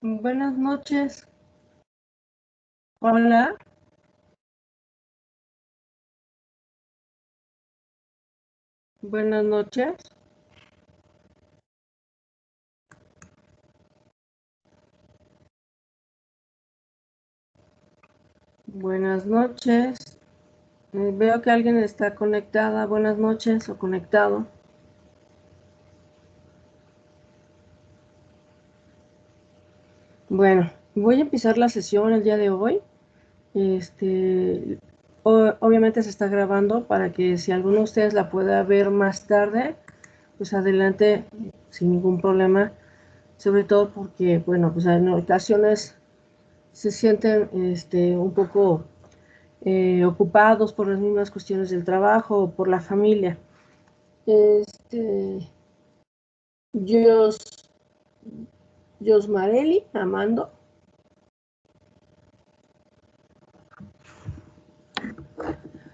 Buenas noches. Hola. Buenas noches. Buenas noches. Veo que alguien está conectada. Buenas noches o conectado. Bueno, voy a empezar la sesión el día de hoy. Obviamente se está grabando para que si alguno de ustedes la pueda ver más tarde, pues adelante sin ningún problema. Sobre todo porque, bueno, pues en ocasiones se sienten un poco ocupados por las mismas cuestiones del trabajo o por la familia. Yosmareli Amando.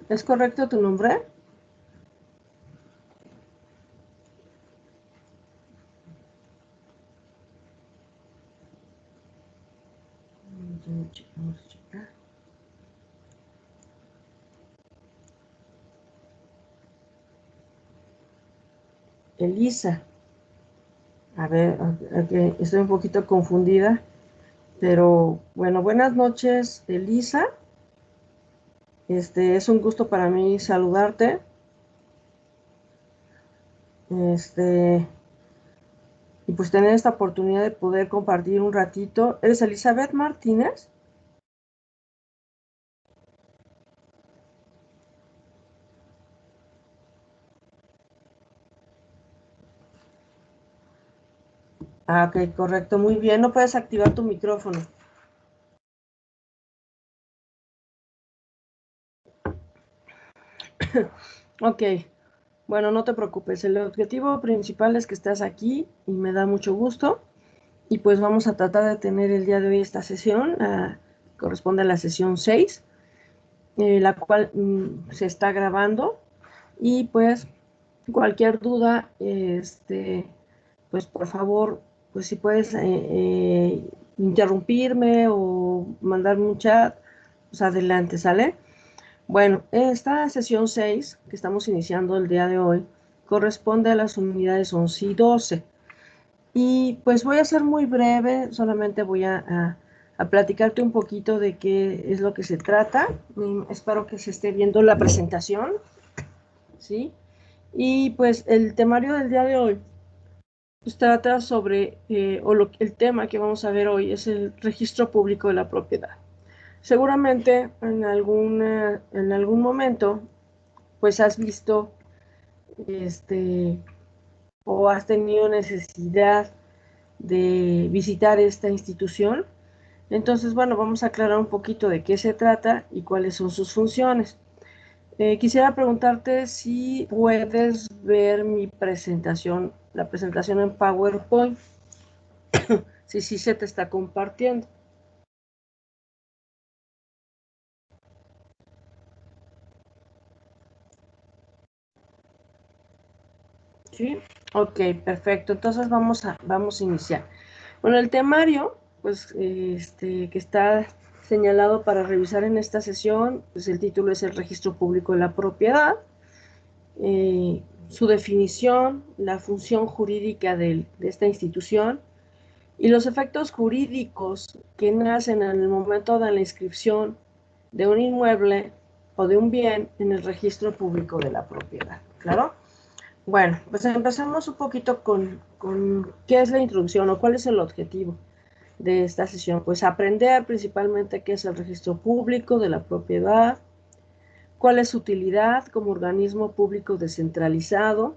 ¿Es correcto tu nombre? Vamos a checar. Elisa. A ver, okay, estoy un poquito confundida, pero bueno, buenas noches, Elisa. Es un gusto para mí saludarte. Y pues tener esta oportunidad de poder compartir un ratito. ¿Eres Elizabeth Martínez? Ah, ok, correcto, muy bien. No puedes activar tu micrófono. Ok, bueno, no te preocupes. El objetivo principal es que estás aquí y me da mucho gusto. Y pues vamos a tratar de tener el día de hoy esta sesión, corresponde a la sesión 6, la cual se está grabando. Y pues cualquier duda, pues por favor, pues si puedes interrumpirme o mandarme un chat, pues adelante, ¿sale? Bueno, esta sesión 6 que estamos iniciando el día de hoy corresponde a las unidades 11 y 12. Y pues voy a ser muy breve, solamente voy a platicarte un poquito de qué es lo que se trata. Espero que se esté viendo la presentación, ¿sí? Y pues el temario del día de hoy pues, trata sobre, el tema que vamos a ver hoy es el registro público de la propiedad. Seguramente en algún momento pues has visto o has tenido necesidad de visitar esta institución. Entonces, bueno, vamos a aclarar un poquito de qué se trata y cuáles son sus funciones. Quisiera preguntarte si puedes ver mi presentación, la presentación en PowerPoint, si sí se te está compartiendo. ¿Sí? Ok, perfecto. Entonces vamos a iniciar. Bueno, el temario, pues, que está señalado para revisar en esta sesión, pues el título es el registro público de la propiedad, su definición, la función jurídica de esta institución y los efectos jurídicos que nacen en el momento de la inscripción de un inmueble o de un bien en el registro público de la propiedad. ¿Claro? Bueno, pues empezamos un poquito con qué es la introducción o cuál es el objetivo de esta sesión. Pues aprender principalmente qué es el registro público de la propiedad, cuál es su utilidad como organismo público descentralizado,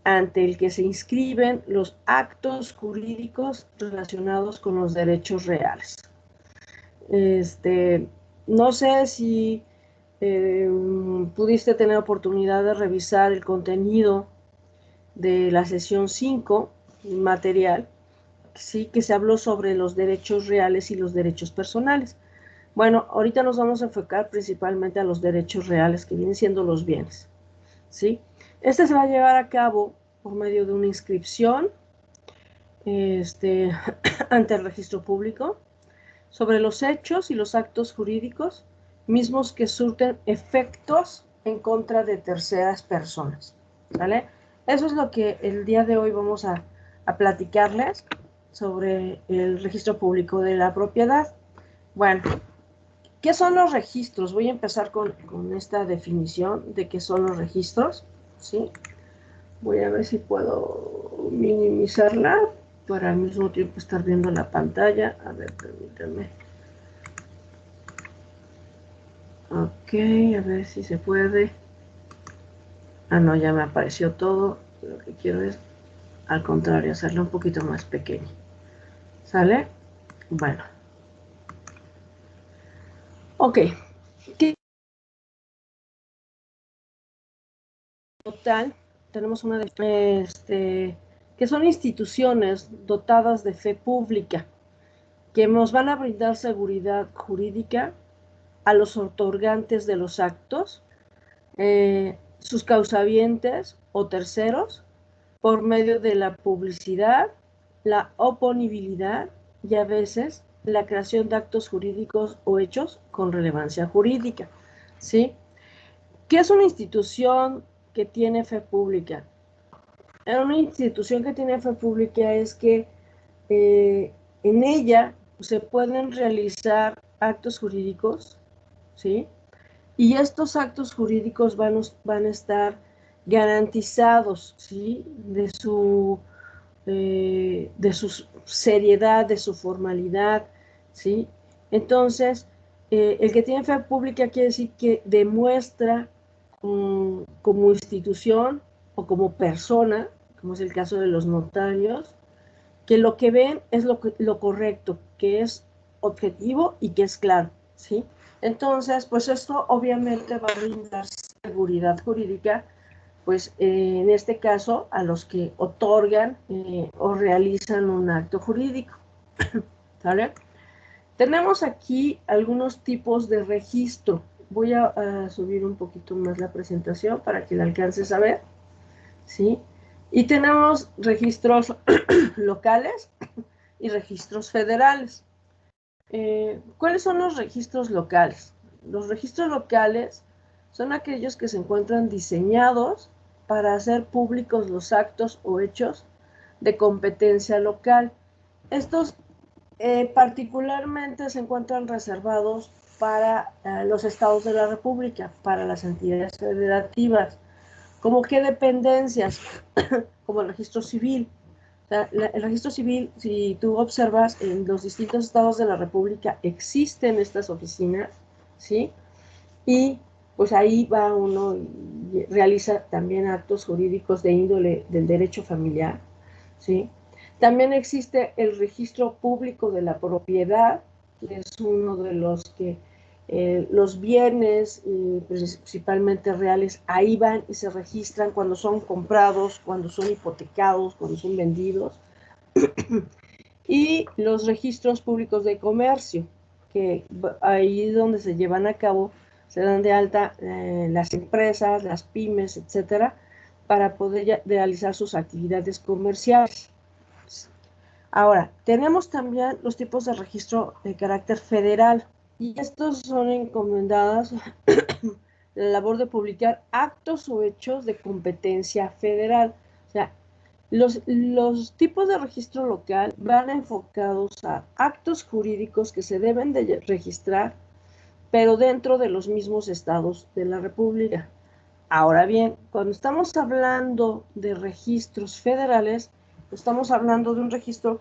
ante el que se inscriben los actos jurídicos relacionados con los derechos reales. No sé si pudiste tener oportunidad de revisar el contenido de la sesión 5, material, sí, que se habló sobre los derechos reales y los derechos personales. Bueno, ahorita nos vamos a enfocar principalmente a los derechos reales, que vienen siendo los bienes, ¿sí? Se va a llevar a cabo por medio de una inscripción ante el registro público sobre los hechos y los actos jurídicos mismos que surten efectos en contra de terceras personas, ¿vale? Eso es lo que el día de hoy vamos a platicarles sobre el registro público de la propiedad. Bueno, ¿qué son los registros? Voy a empezar con esta definición de qué son los registros, ¿sí? Voy a ver si puedo minimizarla para al mismo tiempo estar viendo la pantalla. A ver, permítanme. Ok, a ver si se puede. Ah, no, ya me apareció todo. Lo que quiero es, al contrario, hacerlo un poquito más pequeño. ¿Sale? Bueno. Ok. ¿Qué total? Tenemos una de que son instituciones dotadas de fe pública que nos van a brindar seguridad jurídica a los otorgantes de los actos, sus causavientes o terceros, por medio de la publicidad, la oponibilidad y a veces la creación de actos jurídicos o hechos con relevancia jurídica, ¿sí? ¿Qué es una institución que tiene fe pública? Una institución que tiene fe pública es que en ella se pueden realizar actos jurídicos, ¿sí? Y estos actos jurídicos van a estar garantizados, ¿sí? De su seriedad, de su formalidad, ¿sí? Entonces, el que tiene fe pública quiere decir que demuestra como institución o como persona, como es el caso de los notarios, que lo que ven es lo correcto, que es objetivo y que es claro, ¿sí? Entonces, pues esto obviamente va a brindar seguridad jurídica, pues en este caso a los que otorgan o realizan un acto jurídico, ¿vale? Tenemos aquí algunos tipos de registro. Voy a subir un poquito más la presentación para que la alcances a ver, ¿sí? Y tenemos registros locales y registros federales. ¿Cuáles son los registros locales? Los registros locales son aquellos que se encuentran diseñados para hacer públicos los actos o hechos de competencia local. Estos particularmente se encuentran reservados para los estados de la República, para las entidades federativas. ¿Cómo qué dependencias? Como el registro civil. O sea, el registro civil, si tú observas, en los distintos estados de la República existen estas oficinas, ¿sí? Y pues ahí va uno y realiza también actos jurídicos de índole del derecho familiar, ¿sí? También existe el registro público de la propiedad, que es uno de los que los bienes, principalmente reales, ahí van y se registran cuando son comprados, cuando son hipotecados, cuando son vendidos. Y los registros públicos de comercio, que ahí es donde se llevan a cabo, se dan de alta las empresas, las pymes, etcétera, para poder realizar sus actividades comerciales. Ahora, tenemos también los tipos de registro de carácter federal, y estos son encomendadas la labor de publicar actos o hechos de competencia federal. O sea, los tipos de registro local van enfocados a actos jurídicos que se deben de registrar, pero dentro de los mismos estados de la República. Ahora bien, cuando estamos hablando de registros federales, estamos hablando de un registro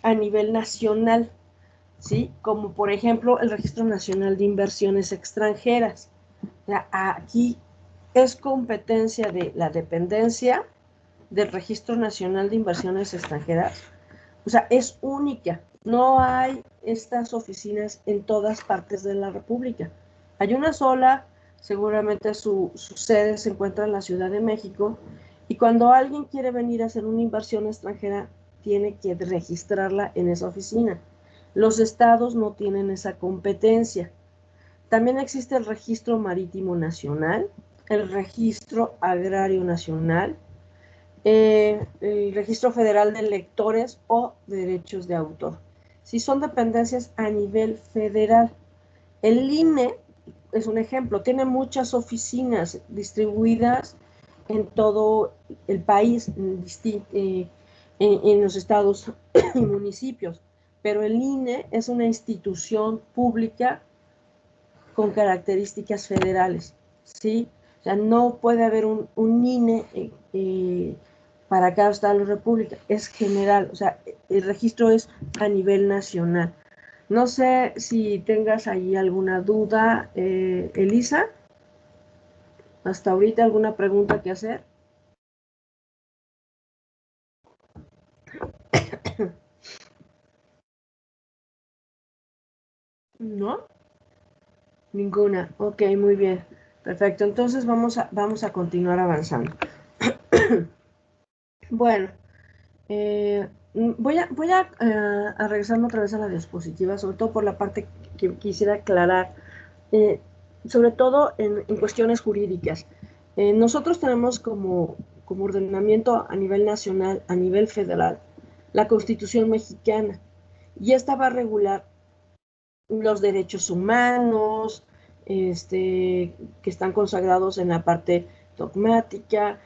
a nivel nacional, ¿sí? Como por ejemplo el Registro Nacional de Inversiones Extranjeras. O sea, aquí es competencia de la dependencia del Registro Nacional de Inversiones Extranjeras. O sea, es única. No hay estas oficinas en todas partes de la República. Hay una sola, seguramente su sede se encuentra en la Ciudad de México, y cuando alguien quiere venir a hacer una inversión extranjera, tiene que registrarla en esa oficina. Los estados no tienen esa competencia. También existe el Registro Marítimo Nacional, el Registro Agrario Nacional, el Registro Federal de Lectores o Derechos de Autor. Si son dependencias a nivel federal, el INE es un ejemplo, tiene muchas oficinas distribuidas en todo el país, en los estados y municipios, pero el INE es una institución pública con características federales, ¿sí? O sea, no puede haber un INE para cada estado de la República, es general, o sea, el registro es a nivel nacional. No sé si tengas ahí alguna duda, Elisa, hasta ahorita alguna pregunta que hacer. ¿No? Ninguna. Ok, muy bien. Perfecto. Entonces vamos a continuar avanzando. Bueno, voy a regresarme otra vez a la diapositiva, sobre todo por la parte que quisiera aclarar, eh, sobre todo en cuestiones jurídicas. Nosotros tenemos como ordenamiento a nivel nacional, a nivel federal, la Constitución mexicana, y esta va a regular los derechos humanos, que están consagrados en la parte dogmática,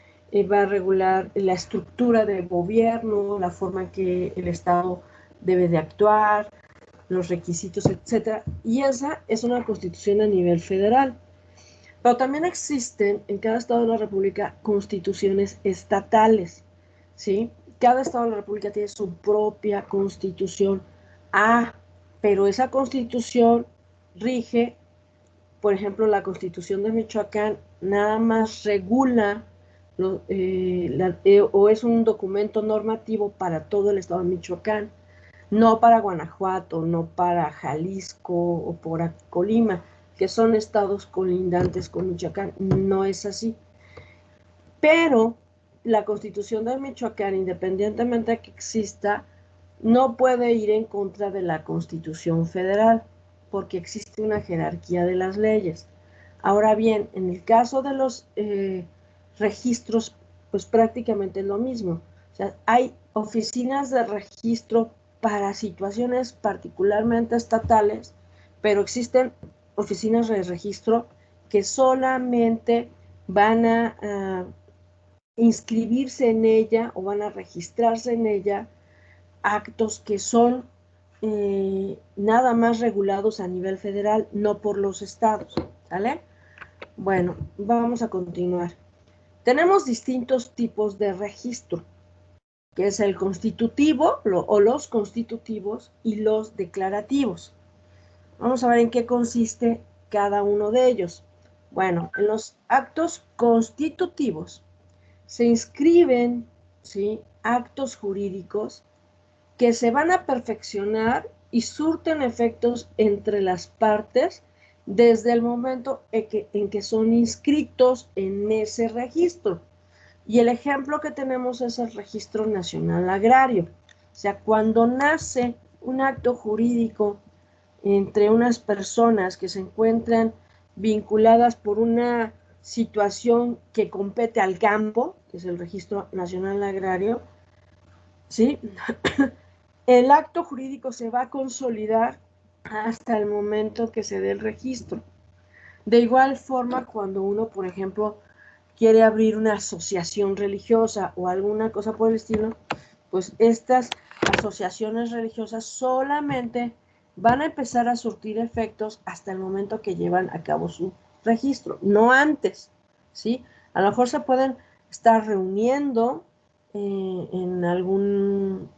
va a regular la estructura del gobierno, la forma en que el Estado debe de actuar, los requisitos, etcétera. Y esa es una constitución a nivel federal. Pero también existen en cada estado de la República constituciones estatales, ¿sí? Cada estado de la República tiene su propia constitución. Pero esa constitución rige, por ejemplo, la Constitución de Michoacán nada más regula o es un documento normativo para todo el estado de Michoacán, no para Guanajuato, no para Jalisco o por Colima, que son estados colindantes con Michoacán. No es así. Pero la Constitución de Michoacán, independientemente de que exista, no puede ir en contra de la Constitución federal, porque existe una jerarquía de las leyes. Ahora bien, en el caso de los registros, pues prácticamente es lo mismo. O sea, hay oficinas de registro para situaciones particularmente estatales, pero existen oficinas de registro que solamente van a inscribirse en ella o van a registrarse en ella actos que son nada más regulados a nivel federal, no por los estados, ¿vale? Bueno, vamos a continuar. Tenemos distintos tipos de registro, que es el constitutivo o los constitutivos y los declarativos. Vamos a ver en qué consiste cada uno de ellos. Bueno, en los actos constitutivos se inscriben, ¿sí?, actos jurídicos que se van a perfeccionar y surten efectos entre las partes desde el momento en que son inscritos en ese registro. Y el ejemplo que tenemos es el Registro Nacional Agrario. O sea, cuando nace un acto jurídico entre unas personas que se encuentran vinculadas por una situación que compete al campo, que es el Registro Nacional Agrario, ¿sí? El acto jurídico se va a consolidar hasta el momento que se dé el registro. De igual forma, cuando uno, por ejemplo, quiere abrir una asociación religiosa o alguna cosa por el estilo, pues estas asociaciones religiosas solamente van a empezar a surtir efectos hasta el momento que llevan a cabo su registro, no antes, ¿sí? A lo mejor se pueden estar reuniendo en algún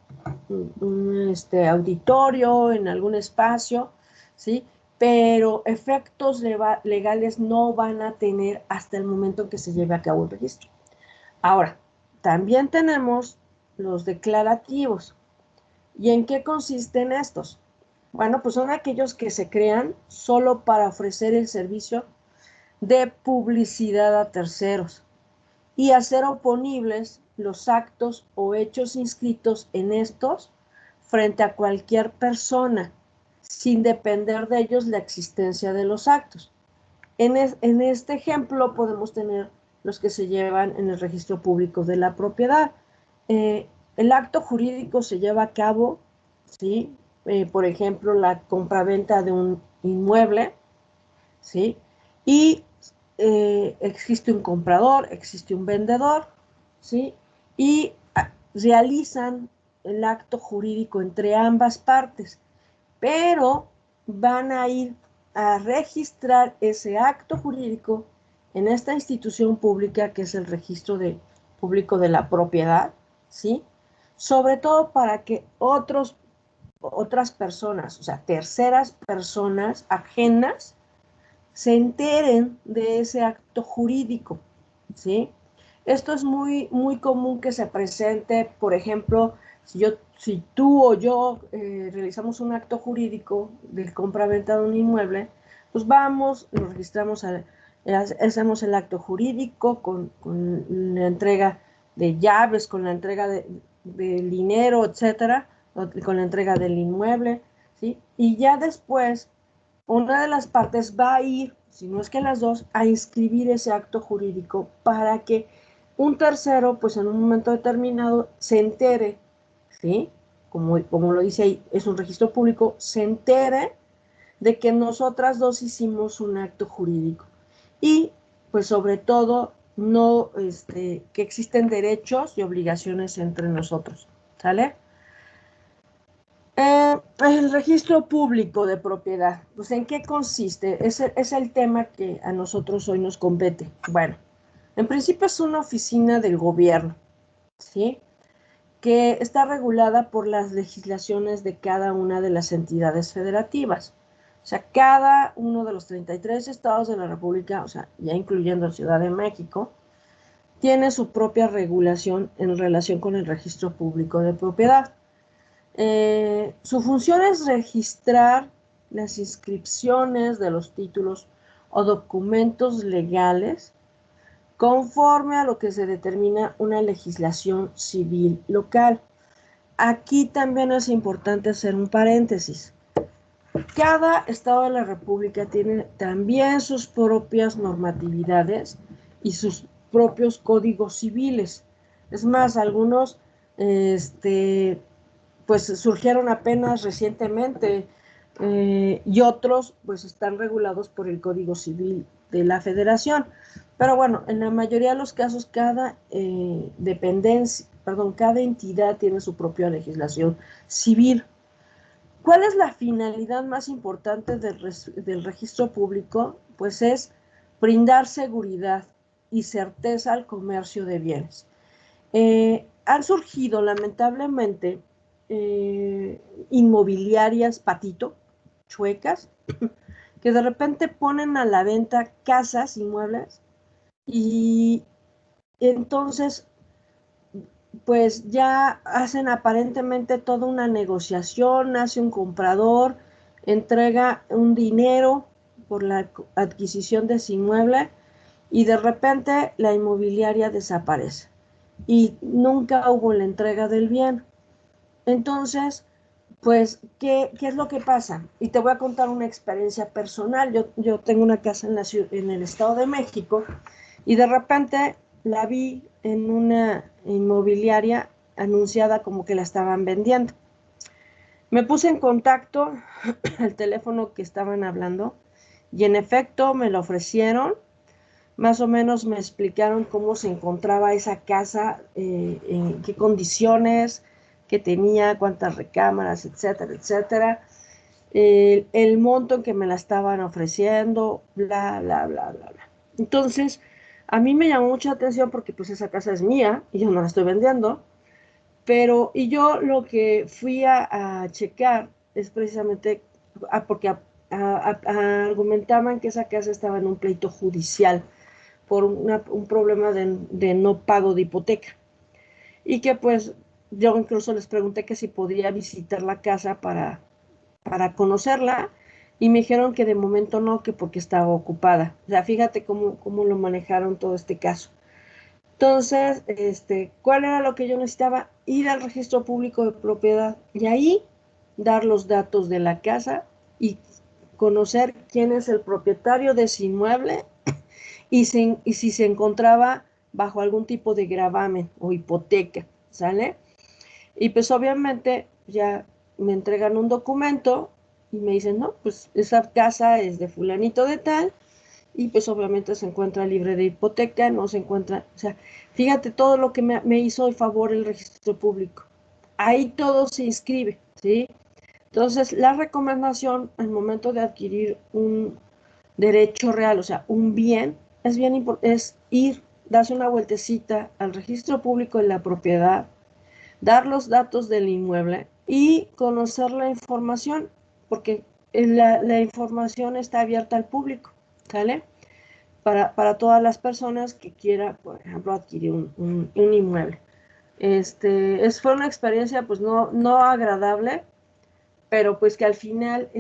auditorio, en algún espacio, ¿sí? Pero efectos legales no van a tener hasta el momento en que se lleve a cabo el registro. Ahora, también tenemos los declarativos. ¿Y en qué consisten estos? Bueno, pues son aquellos que se crean solo para ofrecer el servicio de publicidad a terceros y hacer oponibles los actos o hechos inscritos en estos frente a cualquier persona, sin depender de ellos la existencia de los actos. En este ejemplo podemos tener los que se llevan en el registro público de la propiedad. El acto jurídico se lleva a cabo, ¿sí? Por ejemplo, la compraventa de un inmueble, ¿sí? Y existe un comprador, existe un vendedor, ¿sí? Y realizan el acto jurídico entre ambas partes, pero van a ir a registrar ese acto jurídico en esta institución pública que es el registro público de la propiedad, ¿sí? Sobre todo para que otras personas, o sea, terceras personas ajenas, se enteren de ese acto jurídico, ¿sí? Esto es muy, muy común que se presente, por ejemplo, si tú o yo realizamos un acto jurídico de compra-venta de un inmueble, pues vamos, nos registramos, hacemos el acto jurídico con la entrega de llaves, con la entrega del dinero, etcétera, con la entrega del inmueble, ¿sí? Y ya después una de las partes va a ir, si no es que las dos, a inscribir ese acto jurídico para que un tercero, pues en un momento determinado, se entere, ¿sí? Como lo dice ahí, es un registro público, se entere de que nosotras dos hicimos un acto jurídico. Y, pues sobre todo, no, que existen derechos y obligaciones entre nosotros, ¿sale? El registro público de propiedad, pues ¿en qué consiste? Es el tema que a nosotros hoy nos compete. Bueno, en principio es una oficina del gobierno, ¿sí? Que está regulada por las legislaciones de cada una de las entidades federativas. O sea, cada uno de los 33 estados de la República, o sea, ya incluyendo Ciudad de México, tiene su propia regulación en relación con el registro público de propiedad. Su función es registrar las inscripciones de los títulos o documentos legales conforme a lo que se determina una legislación civil local. Aquí también es importante hacer un paréntesis. Cada estado de la República tiene también sus propias normatividades y sus propios códigos civiles. Es más, algunos pues surgieron apenas recientemente y otros pues están regulados por el Código Civil de la Federación. Pero bueno, en la mayoría de los casos cada cada entidad tiene su propia legislación civil. ¿Cuál es la finalidad más importante del registro público? Pues es brindar seguridad y certeza al comercio de bienes. Han surgido lamentablemente inmobiliarias patito, chuecas, que de repente ponen a la venta casas, inmuebles, y entonces pues ya hacen aparentemente toda una negociación, nace un comprador, entrega un dinero por la adquisición de ese inmueble y de repente la inmobiliaria desaparece y nunca hubo la entrega del bien. Entonces, pues, ¿qué es lo que pasa? Y te voy a contar una experiencia personal. Yo tengo una casa en el Estado de México y de repente la vi en una inmobiliaria anunciada como que la estaban vendiendo. Me puse en contacto al teléfono que estaban hablando y en efecto me lo ofrecieron. Más o menos me explicaron cómo se encontraba esa casa, en qué condiciones, qué tenía, cuántas recámaras, etcétera, etcétera. El monto en que me la estaban ofreciendo, bla, bla, bla, bla, bla. Entonces, a mí me llamó mucha atención porque pues esa casa es mía y yo no la estoy vendiendo, pero y yo lo que fui a checar es precisamente porque argumentaban que esa casa estaba en un pleito judicial por un problema de no pago de hipoteca. Y que pues yo incluso les pregunté que si podría visitar la casa para conocerla y me dijeron que de momento no, que porque estaba ocupada. O sea, fíjate cómo lo manejaron todo este caso. Entonces, ¿cuál era lo que yo necesitaba? Ir al registro público de propiedad y ahí dar los datos de la casa y conocer quién es el propietario de ese inmueble y si se encontraba bajo algún tipo de gravamen o hipoteca, ¿sale? Y pues obviamente ya me entregan un documento y me dicen, no, pues esa casa es de fulanito de tal, y pues obviamente se encuentra libre de hipoteca, no se encuentra, o sea, fíjate todo lo que me hizo el favor el registro público. Ahí todo se inscribe, ¿sí? Entonces, la recomendación al momento de adquirir un derecho real, o sea, un bien, es bien es ir, darse una vueltecita al registro público de la propiedad, dar los datos del inmueble y conocer la información, porque la información está abierta al público, ¿sale? Para todas las personas que quieran, por ejemplo, adquirir un inmueble. Fue una experiencia pues no agradable, pero pues que al final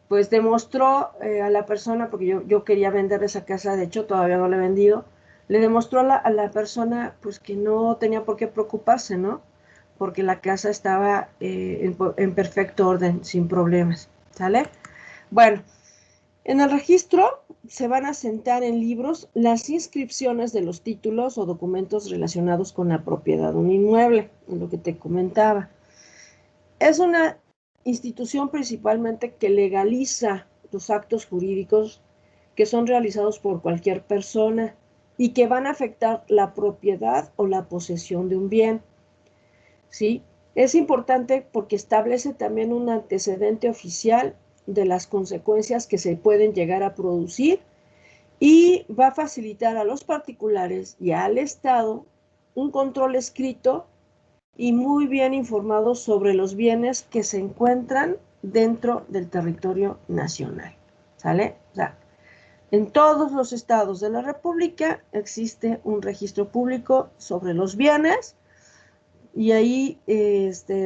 pues demostró a la persona, porque yo quería vender esa casa, de hecho todavía no la he vendido, le demostró a la persona pues que no tenía por qué preocuparse, ¿no? Porque la casa estaba en perfecto orden, sin problemas, ¿sale? Bueno, en el registro se van a sentar en libros las inscripciones de los títulos o documentos relacionados con la propiedad de un inmueble, en lo que te comentaba. Es una institución principalmente que legaliza los actos jurídicos que son realizados por cualquier persona y que van a afectar la propiedad o la posesión de un bien, ¿sí? Es importante porque establece también un antecedente oficial de las consecuencias que se pueden llegar a producir y va a facilitar a los particulares y al Estado un control escrito y muy bien informados sobre los bienes que se encuentran dentro del territorio nacional, ¿sale? O sea, en todos los estados de la República existe un registro público sobre los bienes y ahí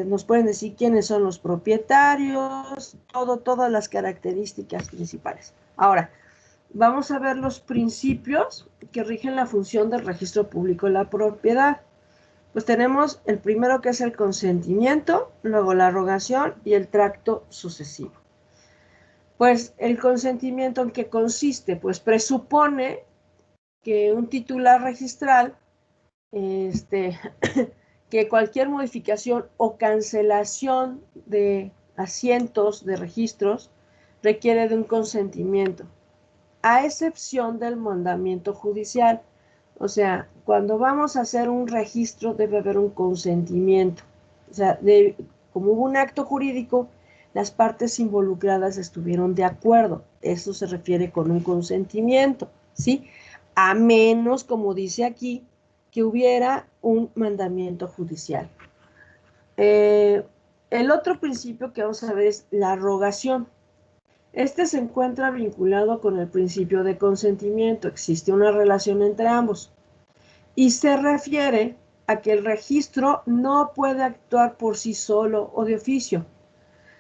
nos pueden decir quiénes son los propietarios, todas las características principales. Ahora, vamos a ver los principios que rigen la función del registro público de la propiedad. Pues tenemos el primero, que es el consentimiento, luego la rogación y el tracto sucesivo. Pues el consentimiento, ¿en qué consiste? Pues presupone que un titular registral, que cualquier modificación o cancelación de asientos de registros requiere de un consentimiento, a excepción del mandamiento judicial. O sea, cuando vamos a hacer un registro debe haber un consentimiento. O sea, como hubo un acto jurídico, las partes involucradas estuvieron de acuerdo. Eso se refiere con un consentimiento, ¿sí? A menos, como dice aquí, que hubiera un mandamiento judicial. El otro principio que vamos a ver es la rogación. Este se encuentra vinculado con el principio de consentimiento. Existe una relación entre ambos y se refiere a que el registro no puede actuar por sí solo o de oficio.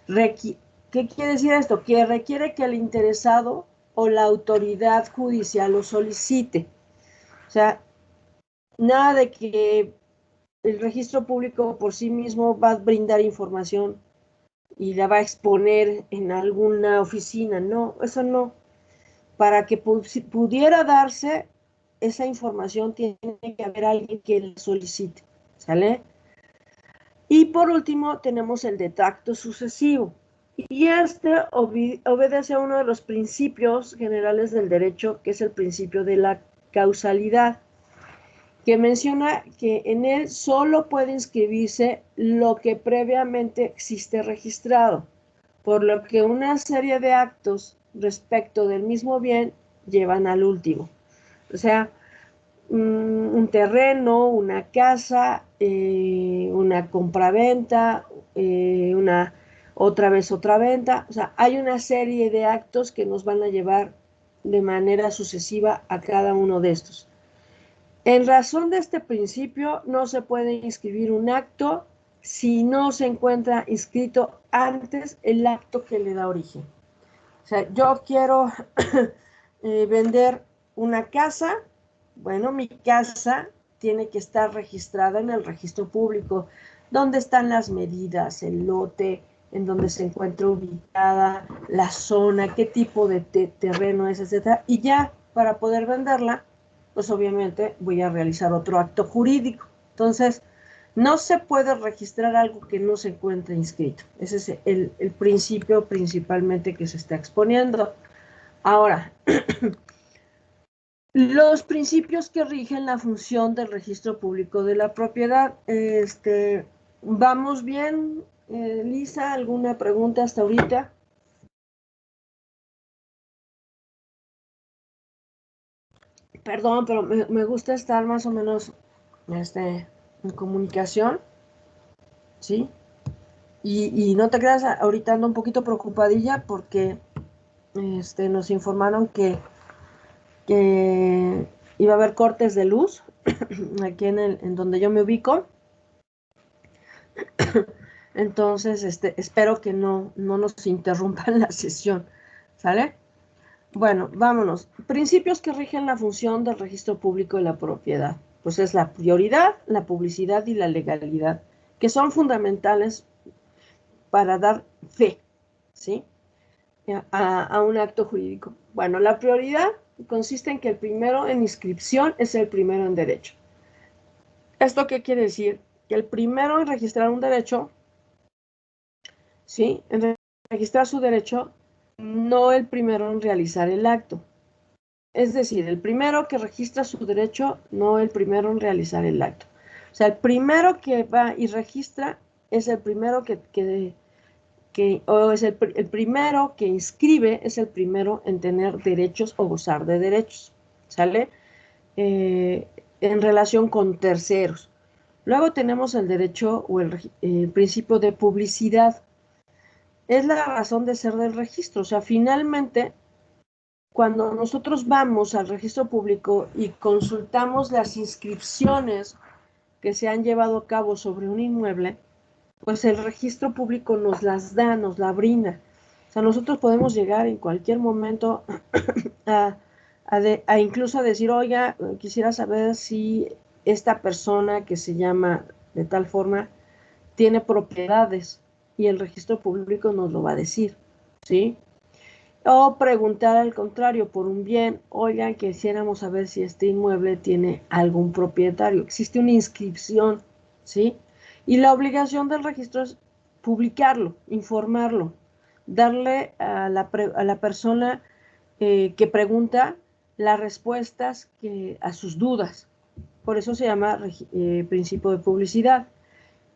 ¿Qué quiere decir esto? Que requiere que el interesado o la autoridad judicial lo solicite. O sea, nada de que el registro público por sí mismo va a brindar información y la va a exponer en alguna oficina. No, eso no. Para que pudiera darse esa información tiene que haber alguien que la solicite, ¿sale? Y por último tenemos el de tracto sucesivo. Y obedece a uno de los principios generales del derecho, que es el principio de la causalidad, que menciona que en él solo puede inscribirse lo que previamente existe registrado, por lo que una serie de actos respecto del mismo bien llevan al último. O sea, un terreno, una casa, una compraventa, otra vez otra venta. O sea, hay una serie de actos que nos van a llevar de manera sucesiva a cada uno de estos. En razón de este principio, no se puede inscribir un acto si no se encuentra inscrito antes el acto que le da origen. O sea, yo quiero vender una casa. Bueno, mi casa tiene que estar registrada en el registro público, donde están las medidas, el lote, en donde se encuentra ubicada, la zona, qué tipo de terreno es, etcétera. Y ya, para poder venderla, pues obviamente voy a realizar otro acto jurídico. Entonces, no se puede registrar algo que no se encuentre inscrito. Ese es el principio principalmente que se está exponiendo. Ahora, los principios que rigen la función del registro público de la propiedad. ¿Vamos bien, Lisa? ¿Alguna pregunta hasta ahorita? Perdón, pero me gusta estar más o menos en comunicación, ¿sí? Y no te creas, ahorita ando un poquito preocupadilla porque nos informaron que iba a haber cortes de luz aquí en donde yo me ubico. Entonces, espero que no nos interrumpan la sesión, ¿sale? Bueno, vámonos. Principios que rigen la función del registro público de la propiedad. Pues es la prioridad, la publicidad y la legalidad, que son fundamentales para dar fe, ¿sí? A un acto jurídico. Bueno, la prioridad consiste en que el primero en inscripción es el primero en derecho. ¿Esto qué quiere decir? Que el primero en registrar un derecho, ¿sí? En registrar su derecho, no el primero en realizar el acto. Es decir, el primero que registra su derecho, no el primero en realizar el acto. O sea, el primero que va y registra es el primero o es el primero que inscribe, es el primero en tener derechos o gozar de derechos, ¿sale? En relación con terceros. Luego tenemos el derecho o el principio de publicidad. Es la razón de ser del registro. O sea, finalmente, cuando nosotros vamos al registro público y consultamos las inscripciones que se han llevado a cabo sobre un inmueble, pues el registro público nos las da, nos la brinda. O sea, nosotros podemos llegar en cualquier momento a incluso a decir, oiga, quisiera saber si esta persona que se llama de tal forma tiene propiedades, y el registro público nos lo va a decir, ¿sí? O preguntar al contrario por un bien, oigan, quisiéramos saber si este inmueble tiene algún propietario. Existe una inscripción, ¿sí? Y la obligación del registro es publicarlo, informarlo, darle a la persona que pregunta las respuestas a sus dudas. Por eso se llama principio de publicidad.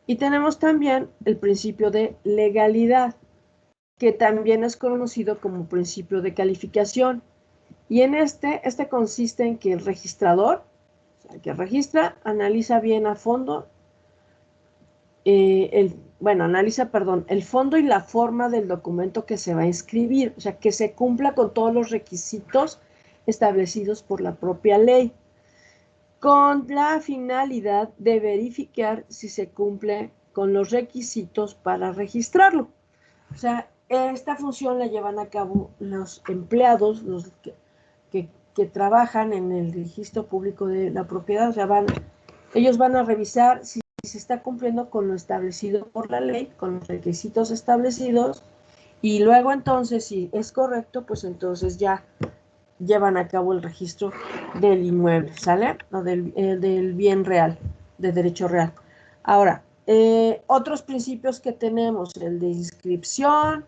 Y tenemos también el principio de legalidad, que también es conocido como principio de calificación. Y en este consiste en que el registrador, o sea, el que registra, analiza bien a fondo, analiza el fondo y la forma del documento que se va a inscribir, o sea, que se cumpla con todos los requisitos establecidos por la propia ley, con la finalidad de verificar si se cumple con los requisitos para registrarlo. O sea, esta función la llevan a cabo los empleados, los que trabajan en el registro público de la propiedad. O sea, ellos van a revisar si se está cumpliendo con lo establecido por la ley, con los requisitos establecidos, y luego entonces, si es correcto, pues entonces ya llevan a cabo el registro del inmueble, ¿sale? O del bien real, de derecho real. Ahora, otros principios que tenemos, el de inscripción,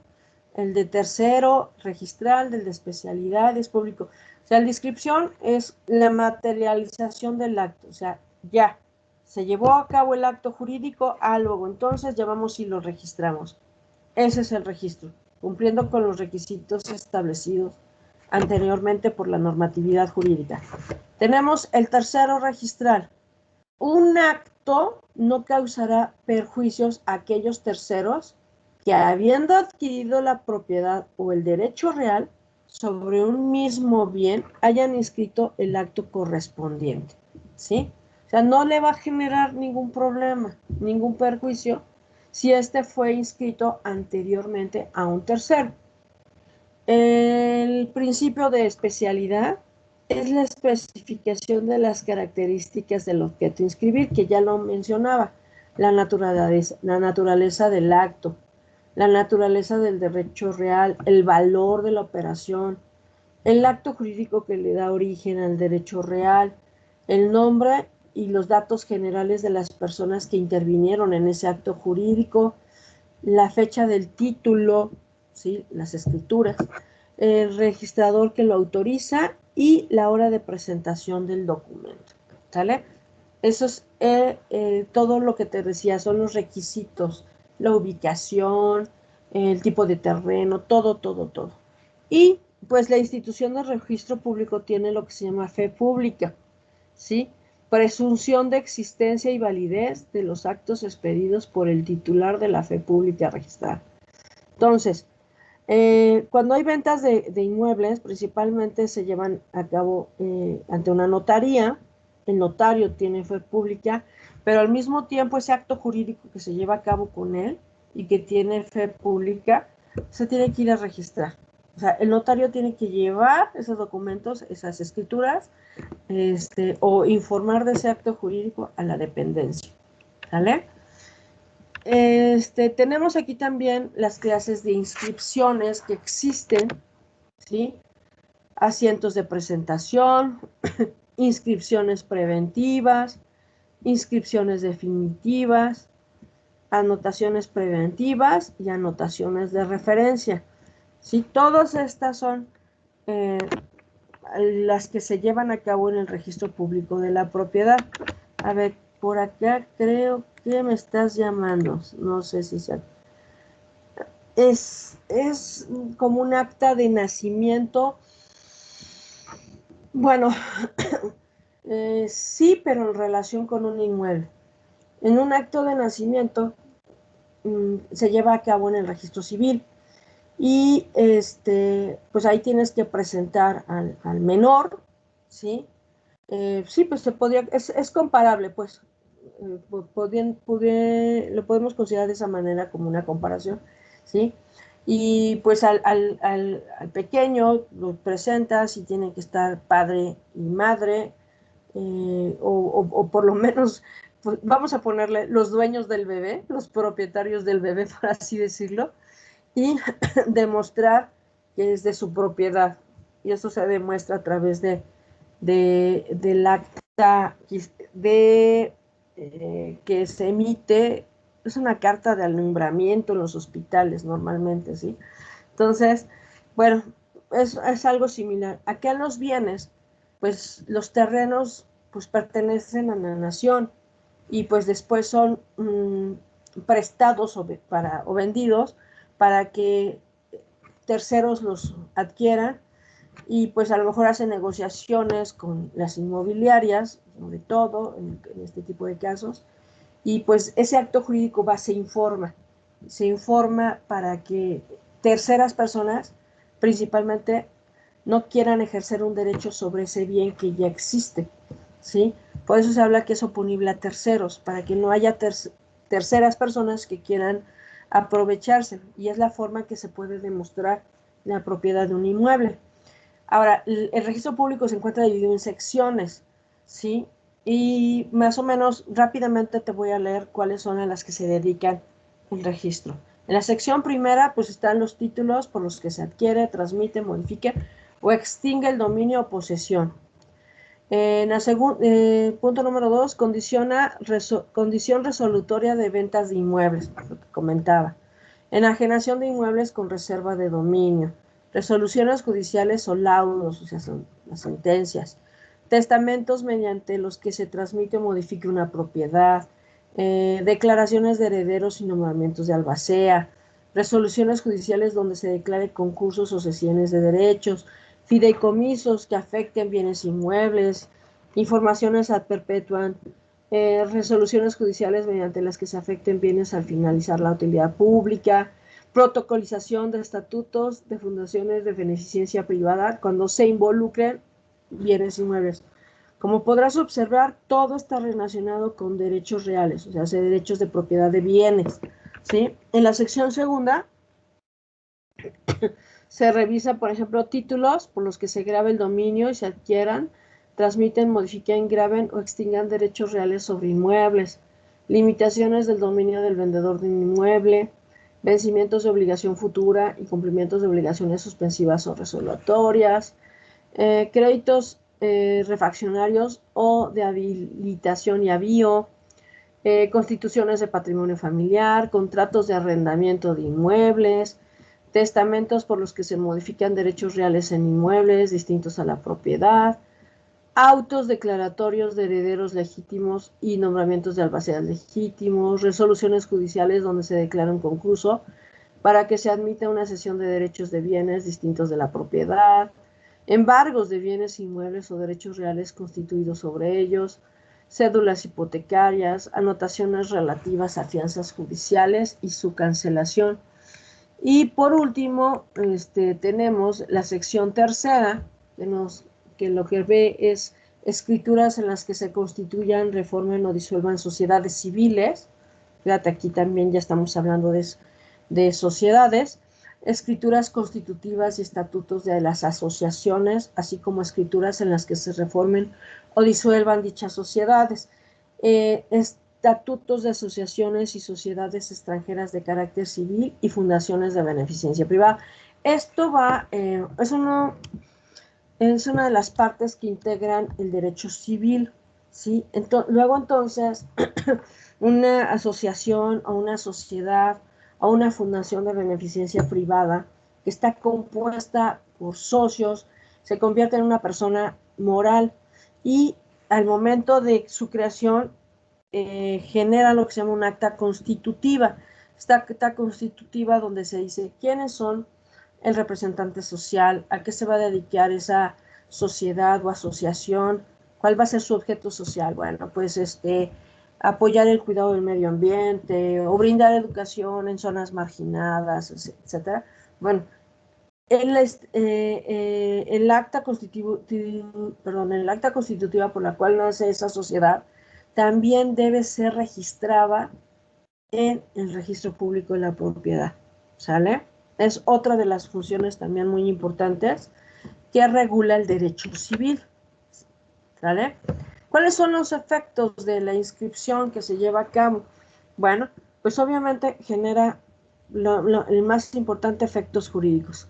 el de tercero registral, el de especialidades público. O sea, la inscripción es la materialización del acto, o sea, ya se llevó a cabo el acto jurídico, luego entonces llevamos y lo registramos. Ese es el registro, cumpliendo con los requisitos establecidos anteriormente por la normatividad jurídica. Tenemos el tercero registral. Un acto no causará perjuicios a aquellos terceros que, habiendo adquirido la propiedad o el derecho real sobre un mismo bien, hayan inscrito el acto correspondiente, ¿sí? O sea, no le va a generar ningún problema, ningún perjuicio si este fue inscrito anteriormente a un tercero. El principio de especialidad es la especificación de las características del objeto a inscribir, que ya lo mencionaba, la naturaleza del acto, la naturaleza del derecho real, el valor de la operación, el acto jurídico que le da origen al derecho real, el nombre y los datos generales de las personas que intervinieron en ese acto jurídico, la fecha del título, ¿sí? Las escrituras, el registrador que lo autoriza y la hora de presentación del documento, ¿sale? Eso es todo lo que te decía, son los requisitos, la ubicación, el tipo de terreno, todo, todo, todo. Y pues la institución de registro público tiene lo que se llama fe pública, ¿sí? Presunción de existencia y validez de los actos expedidos por el titular de la fe pública registrada. Entonces, cuando hay ventas de inmuebles, principalmente se llevan a cabo ante una notaría. El notario tiene fe pública, pero al mismo tiempo ese acto jurídico que se lleva a cabo con él y que tiene fe pública, se tiene que ir a registrar. O sea, el notario tiene que llevar esos documentos, esas escrituras, o informar de ese acto jurídico a la dependencia. ¿Vale? Tenemos aquí también las clases de inscripciones que existen, ¿sí? Asientos de presentación, inscripciones preventivas, inscripciones definitivas, anotaciones preventivas y anotaciones de referencia. ¿Sí? Todas estas son las que se llevan a cabo en el registro público de la propiedad. A ver, por acá creo que me estás llamando. No sé si se... Es como un acta de nacimiento. Bueno, sí, pero en relación con un inmueble. En un acto de nacimiento se lleva a cabo en el registro civil y pues ahí tienes que presentar al menor, ¿sí? Sí, pues se podría, es comparable, pues lo podemos considerar de esa manera como una comparación, ¿sí? Y pues al pequeño lo presentas y tienen que estar padre y madre, o por lo menos, pues, vamos a ponerle los dueños del bebé, los propietarios del bebé, por así decirlo, y demostrar que es de su propiedad. Y eso se demuestra a través del acta que se emite, es una carta de alumbramiento en los hospitales normalmente, ¿sí? Entonces, bueno, es algo similar. Acá en los bienes, pues los terrenos pues pertenecen a la nación y pues después son prestados o vendidos para que terceros los adquieran y pues a lo mejor hacen negociaciones con las inmobiliarias, sobre todo en este tipo de casos, y pues ese acto jurídico se informa para que terceras personas principalmente no quieran ejercer un derecho sobre ese bien que ya existe, ¿sí? Por eso se habla que es oponible a terceros, para que no haya terceras personas que quieran aprovecharse, y es la forma que se puede demostrar la propiedad de un inmueble. Ahora, el registro público se encuentra dividido en secciones, ¿sí? Y más o menos rápidamente te voy a leer cuáles son a las que se dedican el registro. En la sección primera, pues están los títulos por los que se adquiere, transmite, modifica o extingue el dominio o posesión. En el punto número 2, condición resolutoria de ventas de inmuebles, lo que comentaba. Enajenación de inmuebles con reserva de dominio. Resoluciones judiciales o laudos, o sea, son las sentencias. Testamentos mediante los que se transmite o modifique una propiedad. Declaraciones de herederos y nombramientos de albacea. Resoluciones judiciales donde se declare concursos o cesiones de derechos. Fideicomisos que afecten bienes inmuebles. Informaciones ad perpetuam. Resoluciones judiciales mediante las que se afecten bienes al finalizar la utilidad pública, protocolización de estatutos de fundaciones de beneficencia privada cuando se involucren bienes inmuebles. Como podrás observar, todo está relacionado con derechos reales, o sea, derechos de propiedad de bienes, ¿sí? En la sección segunda se revisa, por ejemplo, títulos por los que se graba el dominio y se adquieran, transmiten, modifiquen, graben o extingan derechos reales sobre inmuebles, limitaciones del dominio del vendedor de un inmueble, vencimientos de obligación futura y cumplimientos de obligaciones suspensivas o resolutorias, créditos refaccionarios o de habilitación y avío, constituciones de patrimonio familiar, contratos de arrendamiento de inmuebles, testamentos por los que se modifican derechos reales en inmuebles distintos a la propiedad, autos declaratorios de herederos legítimos y nombramientos de albaceas legítimos, resoluciones judiciales donde se declara un concurso para que se admita una cesión de derechos de bienes distintos de la propiedad, embargos de bienes inmuebles o derechos reales constituidos sobre ellos, cédulas hipotecarias, anotaciones relativas a fianzas judiciales y su cancelación. Y por último, tenemos la sección tercera, que lo que ve es escrituras en las que se constituyan, reformen o disuelvan sociedades civiles. Fíjate, aquí también ya estamos hablando de sociedades, escrituras constitutivas y estatutos de las asociaciones, así como escrituras en las que se reformen o disuelvan dichas sociedades. Estatutos de asociaciones y sociedades extranjeras de carácter civil y fundaciones de beneficencia privada. Esto es una de las partes que integran el derecho civil, ¿sí? Luego entonces, una asociación o una sociedad o una fundación de beneficencia privada que está compuesta por socios se convierte en una persona moral y al momento de su creación genera lo que se llama un acta constitutiva. Esta acta constitutiva donde se dice quiénes son el representante social, a qué se va a dedicar esa sociedad o asociación, cuál va a ser su objeto social. Bueno, pues apoyar el cuidado del medio ambiente o brindar educación en zonas marginadas, etcétera. Bueno, el acta constitutiva por la cual nace esa sociedad también debe ser registrada en el registro público de la propiedad, ¿sale? Es otra de las funciones también muy importantes que regula el derecho civil, ¿sale? ¿Cuáles son los efectos de la inscripción que se lleva a cabo? Bueno, pues obviamente genera el más importante, efectos jurídicos,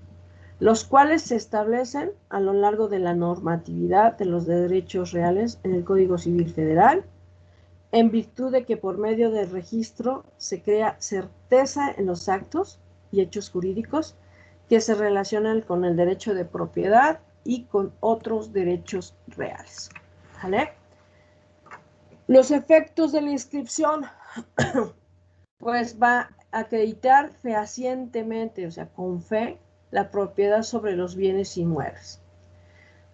los cuales se establecen a lo largo de la normatividad de los derechos reales en el Código Civil Federal, en virtud de que por medio del registro se crea certeza en los actos y hechos jurídicos que se relacionan con el derecho de propiedad y con otros derechos reales. ¿Vale? Los efectos de la inscripción, pues va a acreditar fehacientemente, o sea, con fe, la propiedad sobre los bienes inmuebles.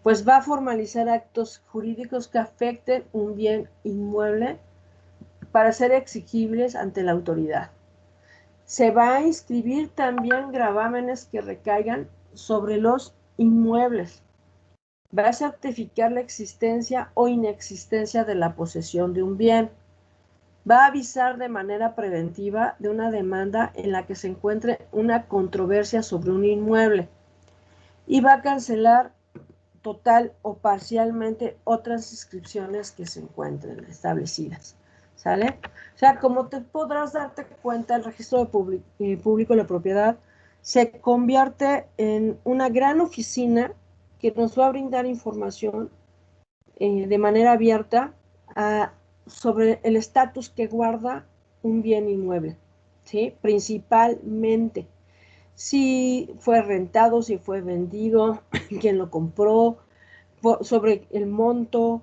Pues va a formalizar actos jurídicos que afecten un bien inmueble para ser exigibles ante la autoridad. Se va a inscribir también gravámenes que recaigan sobre los inmuebles. Va a certificar la existencia o inexistencia de la posesión de un bien. Va a avisar de manera preventiva de una demanda en la que se encuentre una controversia sobre un inmueble. Y va a cancelar total o parcialmente otras inscripciones que se encuentren establecidas. ¿Sale? O sea, como te podrás darte cuenta, el registro público de la propiedad se convierte en una gran oficina que nos va a brindar información de manera abierta sobre el estatus que guarda un bien inmueble, ¿sí? Principalmente si fue rentado, si fue vendido, quién lo compró, sobre el monto,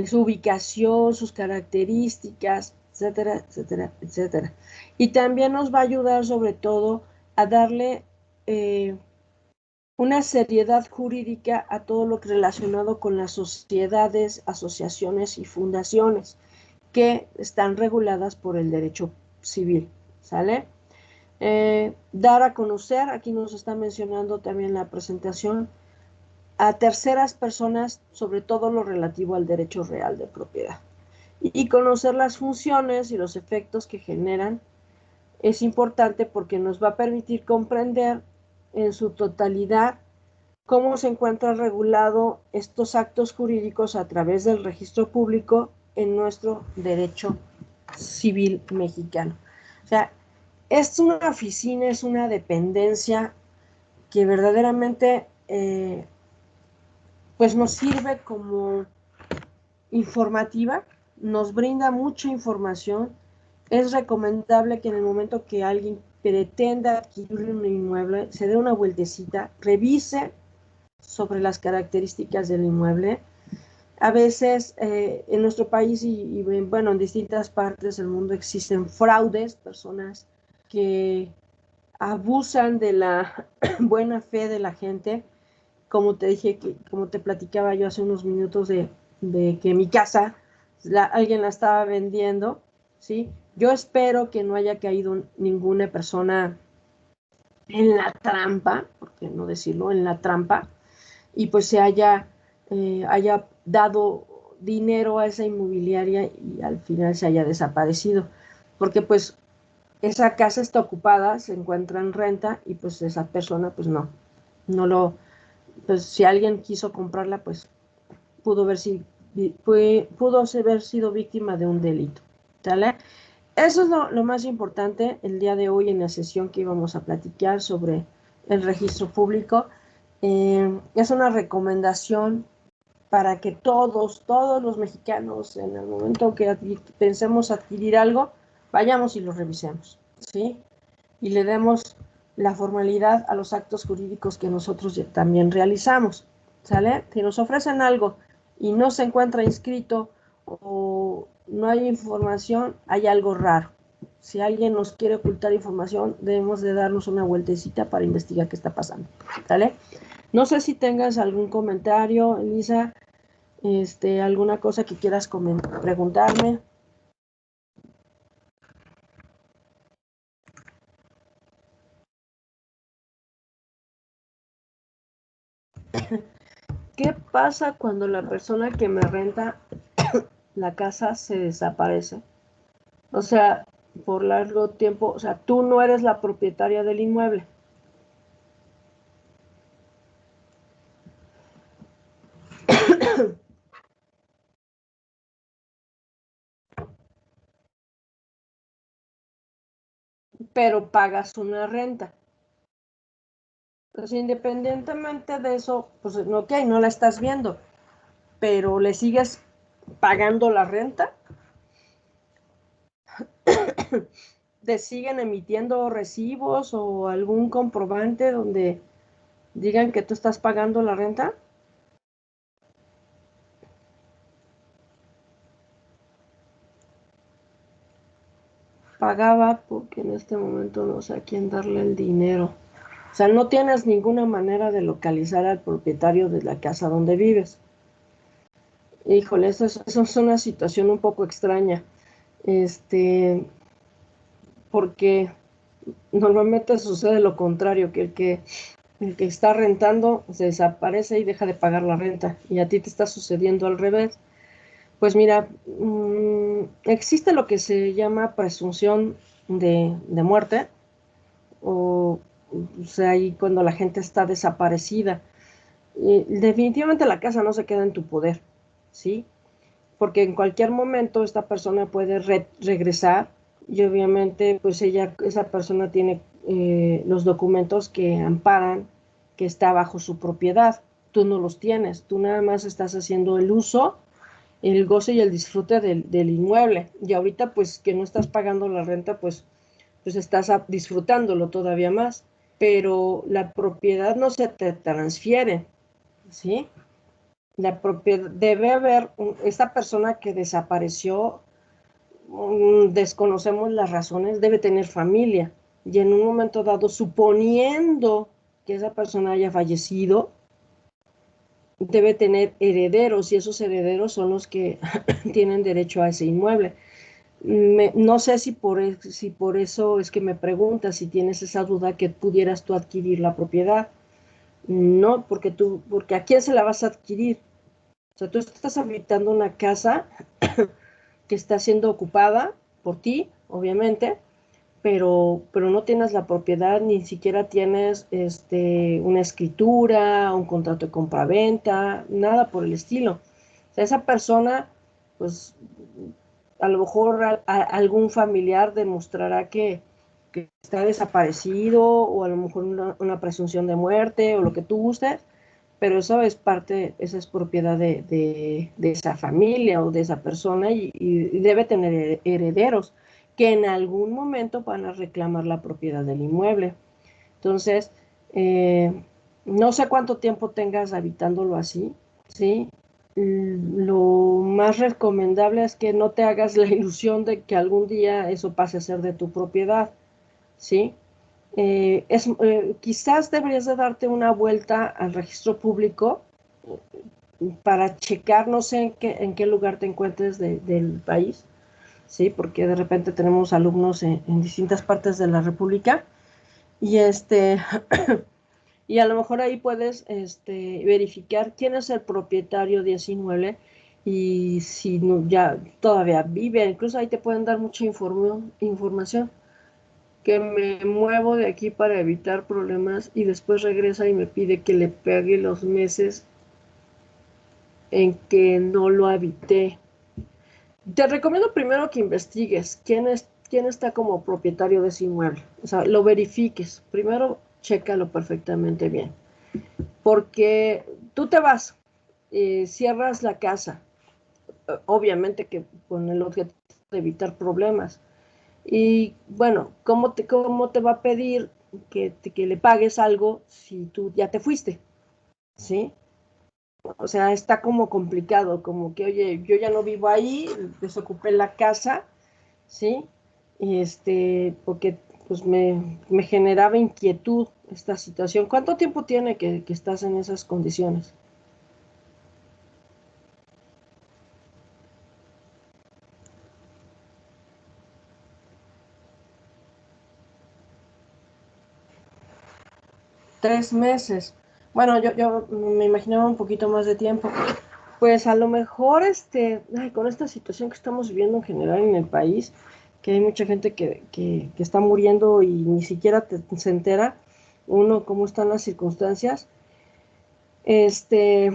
su ubicación, sus características, etcétera, etcétera, etcétera. Y también nos va a ayudar sobre todo a darle una seriedad jurídica a todo lo relacionado con las sociedades, asociaciones y fundaciones que están reguladas por el derecho civil, ¿sale? Dar a conocer, aquí nos está mencionando también la presentación, a terceras personas sobre todo lo relativo al derecho real de propiedad. Y conocer las funciones y los efectos que generan es importante porque nos va a permitir comprender en su totalidad cómo se encuentra regulado estos actos jurídicos a través del registro público en nuestro derecho civil mexicano. O sea, es una oficina, es una dependencia que verdaderamente pues nos sirve como informativa, nos brinda mucha información. Es recomendable que en el momento que alguien pretenda adquirir un inmueble, se dé una vueltecita, revise sobre las características del inmueble. A veces en nuestro país y bueno, en distintas partes del mundo existen fraudes, personas que abusan de la buena fe de la gente. Como te dije, como te platicaba yo hace unos minutos de que mi casa alguien la estaba vendiendo, ¿sí? Yo espero que no haya caído ninguna persona en la trampa, por qué no decirlo, en la trampa, y pues se haya dado dinero a esa inmobiliaria y al final se haya desaparecido. Porque pues esa casa está ocupada, se encuentra en renta y pues esa persona pues pues si alguien quiso comprarla pues pudo haber sido víctima de un delito. ¿Sale? Eso es lo más importante el día de hoy en la sesión que íbamos a platicar sobre el registro público. Es una recomendación para que todos los mexicanos, en el momento que pensemos adquirir algo, vayamos y lo revisemos, ¿sí? Y le demos la formalidad a los actos jurídicos que nosotros también realizamos, ¿sale? Si nos ofrecen algo y no se encuentra inscrito o no hay información, hay algo raro. Si alguien nos quiere ocultar información, debemos de darnos una vueltecita para investigar qué está pasando, ¿sale? No sé si tengas algún comentario, Elisa, alguna cosa que quieras preguntarme. ¿Qué pasa cuando la persona que me renta la casa se desaparece? O sea, por largo tiempo, o sea, tú no eres la propietaria del inmueble. Pero pagas una renta. Pues independientemente de eso, pues ok, no la estás viendo, pero le sigues pagando la renta. ¿Te siguen emitiendo recibos o algún comprobante donde digan que tú estás pagando la renta? Pagaba porque en este momento no sé a quién darle el dinero. O sea, no tienes ninguna manera de localizar al propietario de la casa donde vives. Híjole, eso es una situación un poco extraña. Porque normalmente sucede lo contrario, que el que está rentando se desaparece y deja de pagar la renta. Y a ti te está sucediendo al revés. Pues mira, existe lo que se llama presunción de muerte, o sea, ahí cuando la gente está desaparecida. Definitivamente la casa no se queda en tu poder, ¿sí? Porque en cualquier momento esta persona puede regresar y obviamente pues esa persona tiene los documentos que amparan que está bajo su propiedad. Tú no los tienes, tú nada más estás haciendo el uso, el goce y el disfrute del inmueble. Y ahorita pues que no estás pagando la renta, pues estás disfrutándolo todavía más. Pero la propiedad no se te transfiere, ¿sí? La propiedad debe haber, esta persona que desapareció, desconocemos las razones, debe tener familia. Y en un momento dado, suponiendo que esa persona haya fallecido, debe tener herederos y esos herederos son los que tienen derecho a ese inmueble. No sé si por eso es que me preguntas si tienes esa duda que pudieras tú adquirir la propiedad. No, porque ¿a quién se la vas a adquirir? O sea, tú estás habitando una casa que está siendo ocupada por ti, obviamente, pero no tienes la propiedad, ni siquiera tienes una escritura, un contrato de compraventa, nada por el estilo. O sea, esa persona, pues a lo mejor algún familiar demostrará que está desaparecido o a lo mejor una presunción de muerte o lo que tú gustes, pero eso es parte, esa es propiedad de esa familia o de esa persona y debe tener herederos que en algún momento van a reclamar la propiedad del inmueble. Entonces, eh, no sé cuánto tiempo tengas habitándolo así, ¿sí? Lo más recomendable es que no te hagas la ilusión de que algún día eso pase a ser de tu propiedad, ¿sí? Quizás deberías de darte una vuelta al registro público para checar, no sé en qué lugar te encuentres del país, ¿sí? Porque de repente tenemos alumnos en distintas partes de la República y y a lo mejor ahí puedes verificar quién es el propietario de ese inmueble y si ya todavía vive, incluso ahí te pueden dar mucha información que me muevo de aquí para evitar problemas y después regresa y me pide que le pague los meses en que no lo habité. Te recomiendo primero que investigues quién está como propietario de ese inmueble. O sea, lo verifiques. Primero, chécalo perfectamente bien. Porque tú te vas, cierras la casa, obviamente que con el objetivo de evitar problemas. Y bueno, cómo te va a pedir que le pagues algo si tú ya te fuiste? ¿Sí? O sea, está como complicado, como que, oye, yo ya no vivo ahí, desocupé la casa, ¿sí? Y porque pues me generaba inquietud esta situación. ¿Cuánto tiempo tiene que estás en esas condiciones? 3 meses. Bueno, yo me imaginaba un poquito más de tiempo. Pues a lo mejor ay, con esta situación que estamos viviendo en general en el país, que hay mucha gente que está muriendo y ni siquiera se entera uno cómo están las circunstancias, este,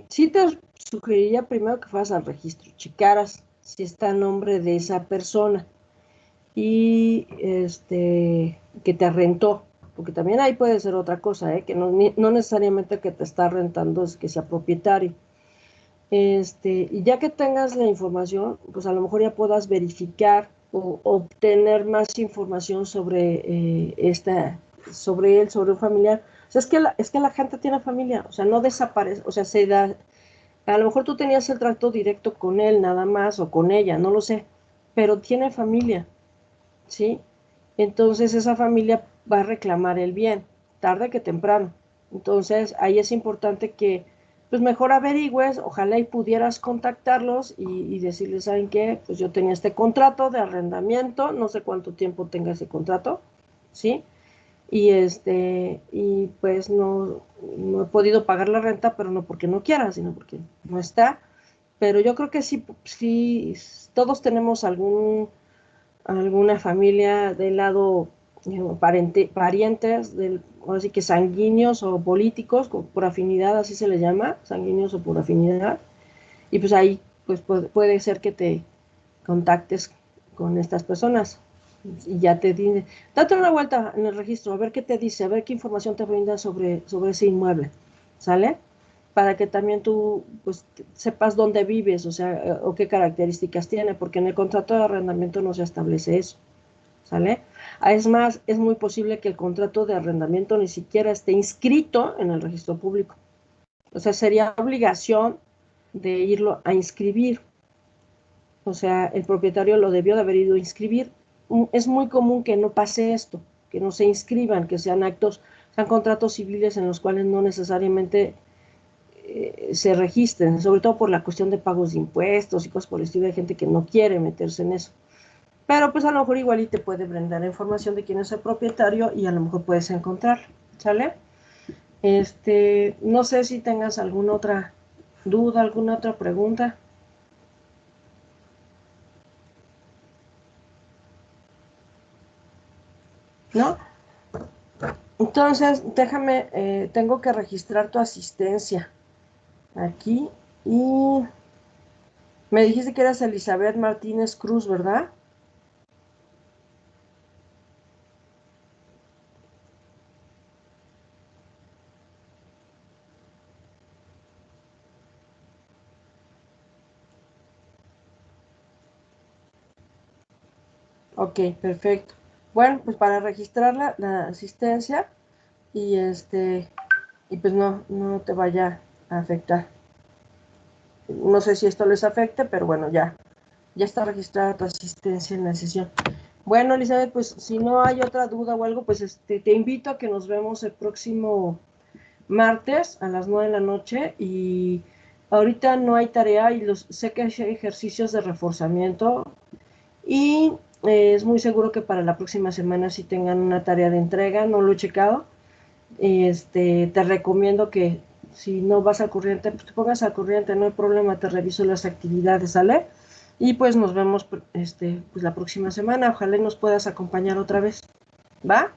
sí te sugeriría primero que fueras al registro, checaras si está el nombre de esa persona y que te rentó, porque también ahí puede ser otra cosa, que no necesariamente que te está rentando es que sea propietario. Y ya que tengas la información, pues a lo mejor ya puedas verificar o obtener más información sobre él, sobre un familiar. O sea, es que la gente tiene familia, o sea, no desaparece, o sea, a lo mejor tú tenías el trato directo con él nada más o con ella, no lo sé, pero tiene familia, ¿sí? Entonces esa familia va a reclamar el bien, tarde que temprano. Entonces ahí es importante que, pues mejor averigües, ojalá y pudieras contactarlos y decirles, ¿saben qué? Pues yo tenía este contrato de arrendamiento, no sé cuánto tiempo tenga ese contrato, ¿sí? Y pues no he podido pagar la renta, pero no porque no quiera, sino porque no está. Pero yo creo que sí, sí, todos tenemos alguna familia del lado, parientes, así que sanguíneos o políticos, por afinidad, así se les llama, sanguíneos o por afinidad. Y pues ahí pues puede ser que te contactes con estas personas y ya te dice, date una vuelta en el registro, a ver qué te dice, a ver qué información te brinda sobre ese inmueble, ¿sale? Para que también tú pues sepas dónde vives, o sea, o qué características tiene, porque en el contrato de arrendamiento no se establece eso, ¿sale? Es más, es muy posible que el contrato de arrendamiento ni siquiera esté inscrito en el registro público. O sea, sería obligación de irlo a inscribir. O sea, el propietario lo debió de haber ido a inscribir. Es muy común que no pase esto, que no se inscriban, que sean contratos civiles en los cuales no necesariamente se registren, sobre todo por la cuestión de pagos de impuestos y cosas por el estilo. De gente que no quiere meterse en eso. Pero pues a lo mejor igual y te puede brindar información de quién es el propietario y a lo mejor puedes encontrar, ¿sale? No sé si tengas alguna otra duda, alguna otra pregunta, ¿no? Entonces, déjame, tengo que registrar tu asistencia aquí y me dijiste que eras Elizabeth Martínez Cruz, ¿verdad? Ok, perfecto. Bueno, pues para registrar la asistencia y y pues no te vaya a afectar. No sé si esto les afecte, pero bueno, ya está registrada tu asistencia en la sesión. Bueno, Elizabeth, pues si no hay otra duda o algo, pues te invito a que nos vemos el próximo martes a las 9 de la noche y ahorita no hay tarea y sé que hay ejercicios de reforzamiento y es muy seguro que para la próxima semana sí tengan una tarea de entrega, no lo he checado. Te recomiendo que si no vas al corriente, pues te pongas al corriente, no hay problema, te reviso las actividades, ¿sale? Y pues nos vemos pues la próxima semana, ojalá nos puedas acompañar otra vez, ¿va?